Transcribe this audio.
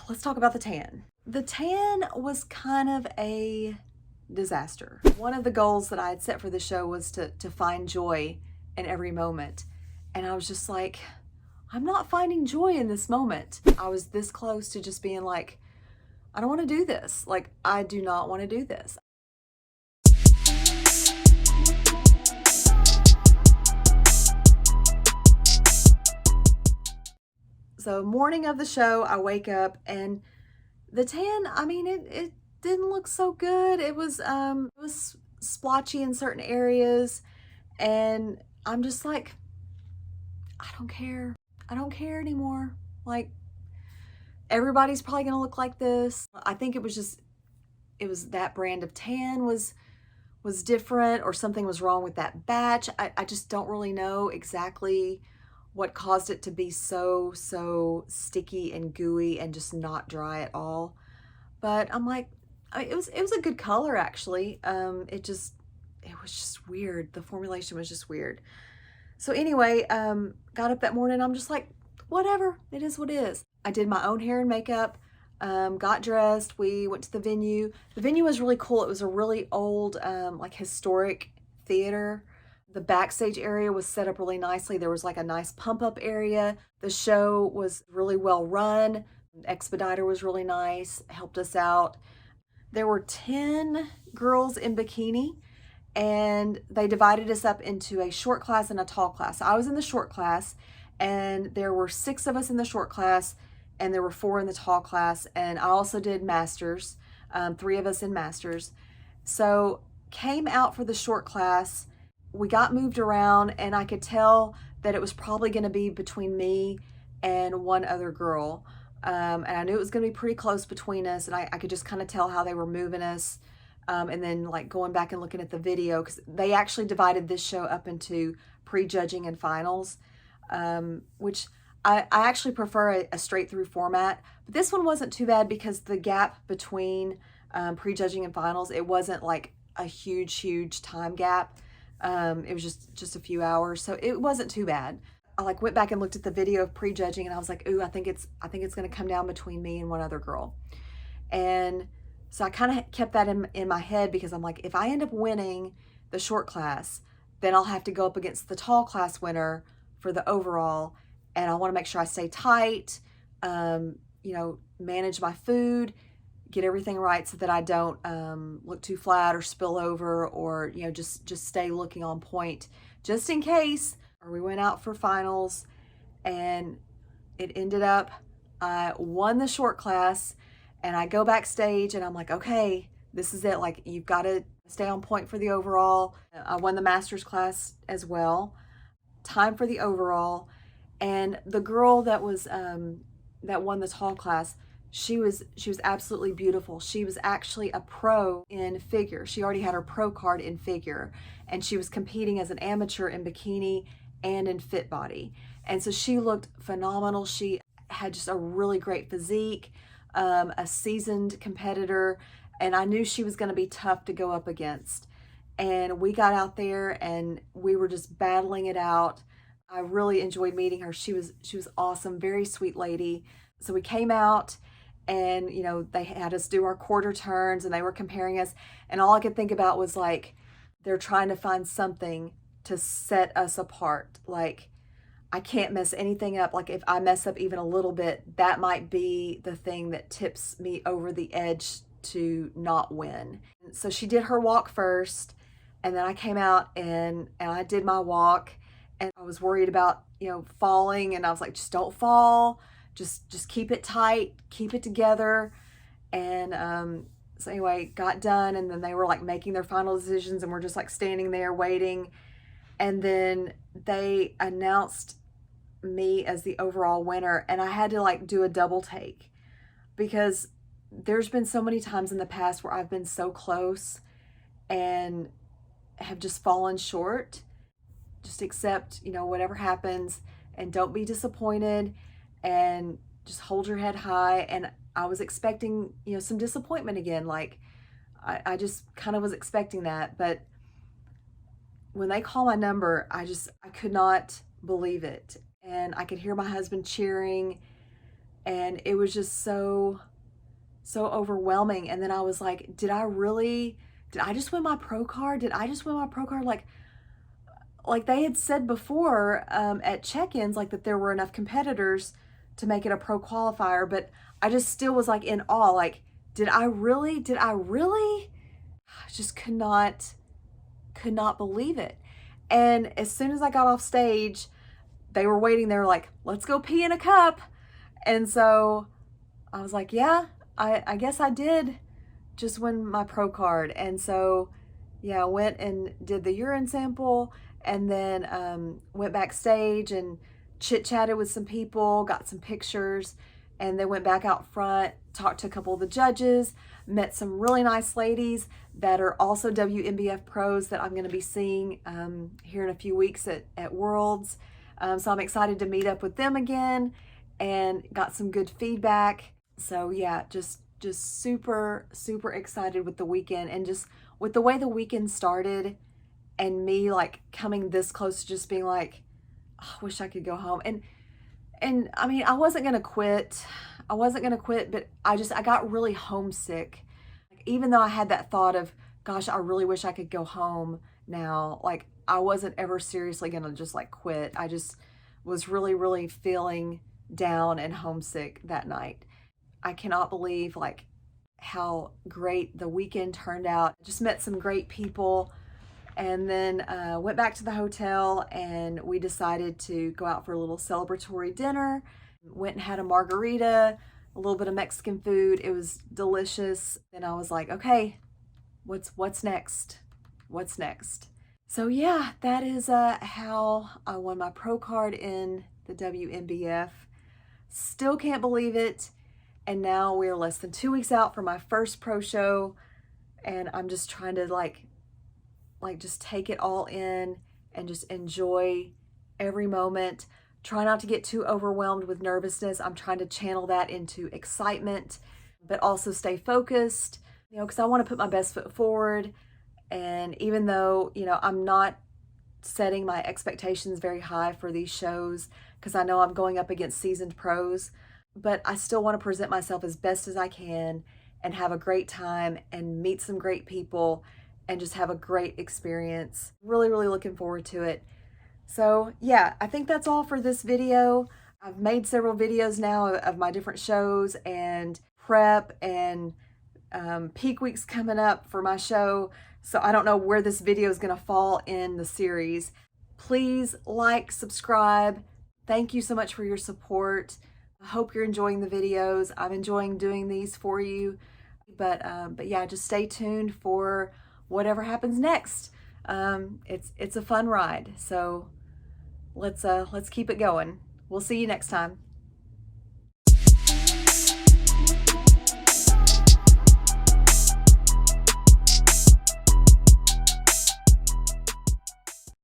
let's talk about the tan. The tan was kind of a disaster. One of the goals that I had set for the show was to find joy in every moment. And I was just like, I'm not finding joy in this moment. I was this close to just being like, I don't want to do this. Like, I do not want to do this. So morning of the show, I wake up and the tan, I mean, it didn't look so good. It was splotchy in certain areas. And I'm just like, I don't care. I don't care anymore. Like, everybody's probably going to look like this. I think it was that brand of tan was different, or something was wrong with that batch. I just don't really know exactly what caused it to be so sticky and gooey and just not dry at all. But I'm like, it was a good color actually. It was just weird. The formulation was just weird. So anyway, got up that morning. I'm just like, whatever, it is what it is. I did my own hair and makeup, got dressed. We went to the venue. The venue was really cool. It was a really old, like historic theater. The backstage area was set up really nicely. There was like a nice pump up area. The show was really well run. Expediter was really nice, helped us out. There were 10 girls in bikini, and they divided us up into a short class and a tall class. I was in the short class, and there were 6 of us in the short class, and there were 4 in the tall class. And I also did masters, 3 of us in masters. So came out for the short class. We got moved around, and I could tell that it was probably going to be between me and one other girl. And I knew it was going to be pretty close between us, and I could just kind of tell how they were moving us. And then like going back and looking at the video, because they actually divided this show up into prejudging and finals, which I actually prefer a straight through format. But this one wasn't too bad because the gap between prejudging and finals, it wasn't like a huge time gap. It was just a few hours, so it wasn't too bad. I like went back and looked at the video of prejudging, and I was like, ooh, I think it's going to come down between me and one other girl. And so I kind of kept that in my head, because I'm like, if I end up winning the short class, then I'll have to go up against the tall class winner for the overall, and I want to make sure I stay tight, manage my food, get everything right so that I don't look too flat or spill over, or just stay looking on point just in case. Or we went out for finals, and it ended up I won the short class, and I go backstage and I'm like, okay, this is it. Like, you've got to stay on point for the overall. I won the master's class as well. Time for the overall. And the girl that was that won the tall class, she was absolutely beautiful. She was actually a pro in figure. She already had her pro card in figure, and she was competing as an amateur in bikini and in fit body. And so she looked phenomenal. She had just a really great physique, a seasoned competitor, and I knew she was going to be tough to go up against. And we got out there and we were just battling it out. I really enjoyed meeting her. She was awesome, very sweet lady. So we came out, and they had us do our quarter turns, and they were comparing us, and all I could think about was like, they're trying to find something to set us apart. Like, I can't mess anything up. Like, if I mess up even a little bit, that might be the thing that tips me over the edge to not win. So she did her walk first, and then I came out and I did my walk, and I was worried about falling, and I was like, just don't fall, just keep it tight, keep it together. And so anyway, got done, and then they were like making their final decisions, and we're just like standing there waiting. And then they announced me as the overall winner, and I had to like do a double take, because there's been so many times in the past where I've been so close and have just fallen short. Just accept, whatever happens, and don't be disappointed, and just hold your head high. And I was expecting, some disappointment again. Like, I just kind of was expecting that. But when they call my number, I could not believe it. And I could hear my husband cheering, and it was just so overwhelming. And then I was like, did I just win my pro card? Did I just win my pro card? Like they had said before at check-ins, like that there were enough competitors to make it a pro qualifier, but I just still was like in awe. Like, did I really? I just could not believe it. And as soon as I got off stage, they were waiting there like, let's go pee in a cup. And so I was like, yeah, I guess I did just win my pro card. And so, yeah, I went and did the urine sample, and then went backstage and chit-chatted with some people, got some pictures, and then went back out front, talked to a couple of the judges, met some really nice ladies that are also WNBF pros that I'm going to be seeing here in a few weeks at Worlds. So I'm excited to meet up with them again, and got some good feedback. So yeah, just super excited with the weekend, and just with the way the weekend started, and me like coming this close to just being like, oh, I wish I could go home. And I mean, I wasn't gonna quit, but I got really homesick. Like, even though I had that thought of, gosh, I really wish I could go home now, like I wasn't ever seriously gonna just like quit. I just was really feeling down and homesick that night. I cannot believe like how great the weekend turned out. Just met some great people, and then went back to the hotel, and we decided to go out for a little celebratory dinner. Went and had a margarita, a little bit of Mexican food. It was delicious. And I was like, okay, what's next? What's next? So yeah, that is how I won my pro card in the WNBF. Still can't believe it. And now we're less than 2 weeks out from my first pro show, and I'm just trying to like just take it all in and just enjoy every moment. Try not to get too overwhelmed with nervousness. I'm trying to channel that into excitement, but also stay focused, because I want to put my best foot forward. And even though, I'm not setting my expectations very high for these shows, because I know I'm going up against seasoned pros, but I still want to present myself as best as I can and have a great time and meet some great people and just have a great experience. Really looking forward to it. So yeah, I think that's all for this video. I've made several videos now of my different shows and prep, and peak weeks coming up for my show. So I don't know where this video is going to fall in the series. Please like, subscribe. Thank you so much for your support. I hope you're enjoying the videos. I'm enjoying doing these for you. But yeah, just stay tuned for whatever happens next. It's a fun ride. So let's keep it going. We'll see you next time.